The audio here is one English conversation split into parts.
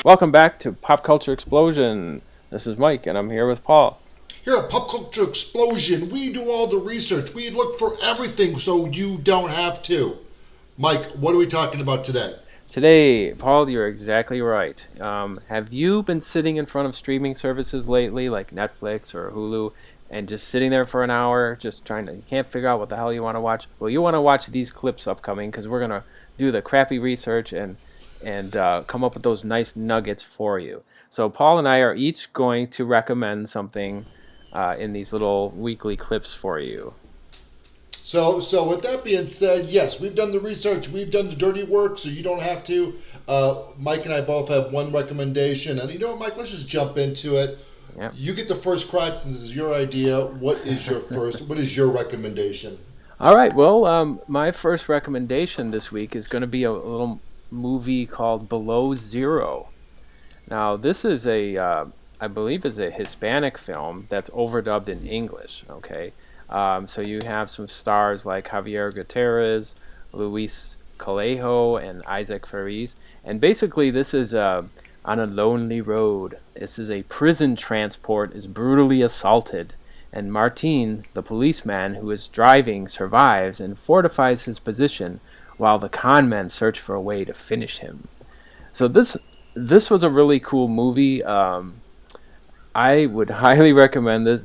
Welcome back to Pop Culture Explosion. This is Mike, and I'm here with Paul. Here at Pop Culture Explosion, we do all the research. We look for everything so you don't have to. Mike, what are we talking about today? Today, Paul, you're exactly right. Have you been sitting in front of streaming services lately, like Netflix or Hulu, and just sitting there for an hour, just trying to, you can't figure out what the hell you want to watch? Well, you want to watch these clips upcoming because we're going to do the crappy research and come up with those nice nuggets for you. So Paul and I are each going to recommend something in these little weekly clips for you. So with that being said, yes, we've done the research, we've done the dirty work, so you don't have to. Mike and I both have one recommendation, and you know what, Mike? Let's just jump into it. Yep. You get the first crack since this is your idea. What is your first? What is your recommendation? All right. Well, my first recommendation this week is going to be a little movie called Below Zero. Now, this is I believe, is a Hispanic film that's overdubbed in English. Okay, so you have some stars like Javier Gutierrez, Luis Colejo, and Isaac Fariz. And basically, this is on a lonely road. This is a prison transport is brutally assaulted, and Martin, the policeman who is driving, survives and fortifies his position while the con men search for a way to finish him. So this was a really cool movie. I would highly recommend this.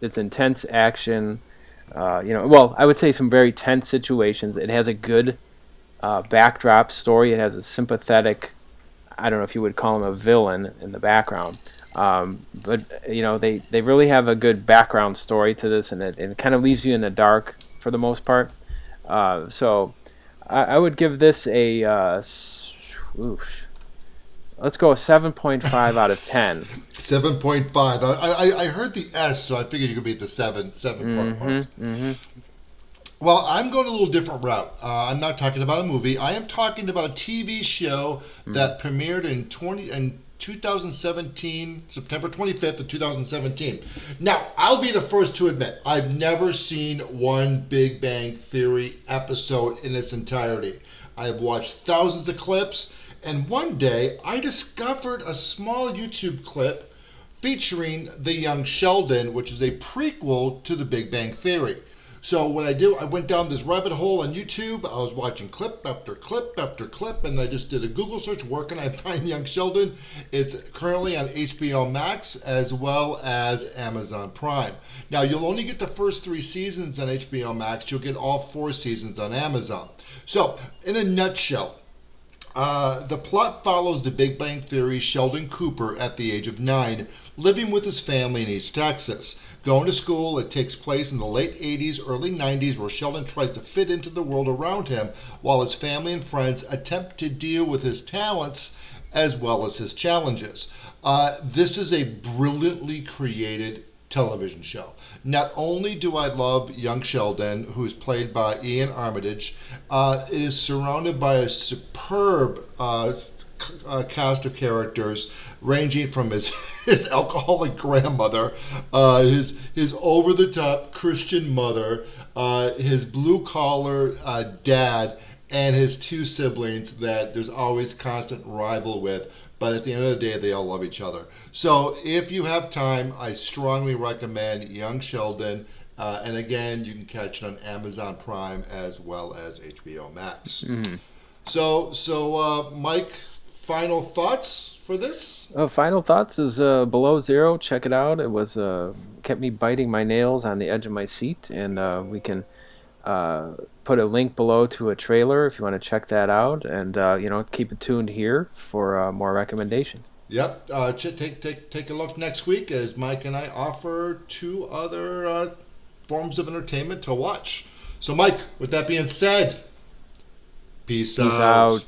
It's intense action. Well, I would say some very tense situations. It has a good backdrop story. It has a sympathetic, I don't know if you would call him a villain in the background. But they really have a good background story to this, and it kind of leaves you in the dark for the most part. So I would give this a let's go a 7.5 out of 10. 7.5. I heard the S, so I figured you could beat the 7 point mark. Well, I'm going a little different route. I'm not talking about a movie. I am talking about a TV show that premiered in 2017, September 25th of 2017. Now, I'll be the first to admit, I've never seen one Big Bang Theory episode in its entirety. I have watched thousands of clips, and one day I discovered a small YouTube clip featuring the young Sheldon, which is a prequel to the Big Bang Theory. So what I did, I went down this rabbit hole on YouTube. I was watching clip after clip after clip, and I just did a Google search. Where can I find Young Sheldon? It's currently on HBO Max as well as Amazon Prime. Now, you'll only get the first 3 seasons on HBO Max. You'll get all 4 seasons on Amazon. So, in a nutshell, the plot follows the Big Bang Theory Sheldon Cooper at the age of 9, living with his family in East Texas. Going to school, it takes place in the late 80s, early 90s, where Sheldon tries to fit into the world around him while his family and friends attempt to deal with his talents as well as his challenges. This is a brilliantly created television show. Not only do I love young Sheldon, who is played by Ian Armitage, it is surrounded by a superb cast of characters, ranging from his alcoholic grandmother, his over the top Christian mother, his blue collar dad, and his 2 siblings that there's always constant rival with. But at the end of the day, they all love each other. So if you have time, I strongly recommend Young Sheldon. And again, you can catch it on Amazon Prime as well as HBO Max. Mm-hmm. So Mike, final thoughts for this? Final thoughts is Below Zero. Check it out. It was kept me biting my nails on the edge of my seat, and we can put a link below to a trailer if you want to check that out, and keep it tuned here for more recommendations. Yep. Take a look next week as Mike and I offer 2 other forms of entertainment to watch. So, Mike, with that being said, peace Peace out. out.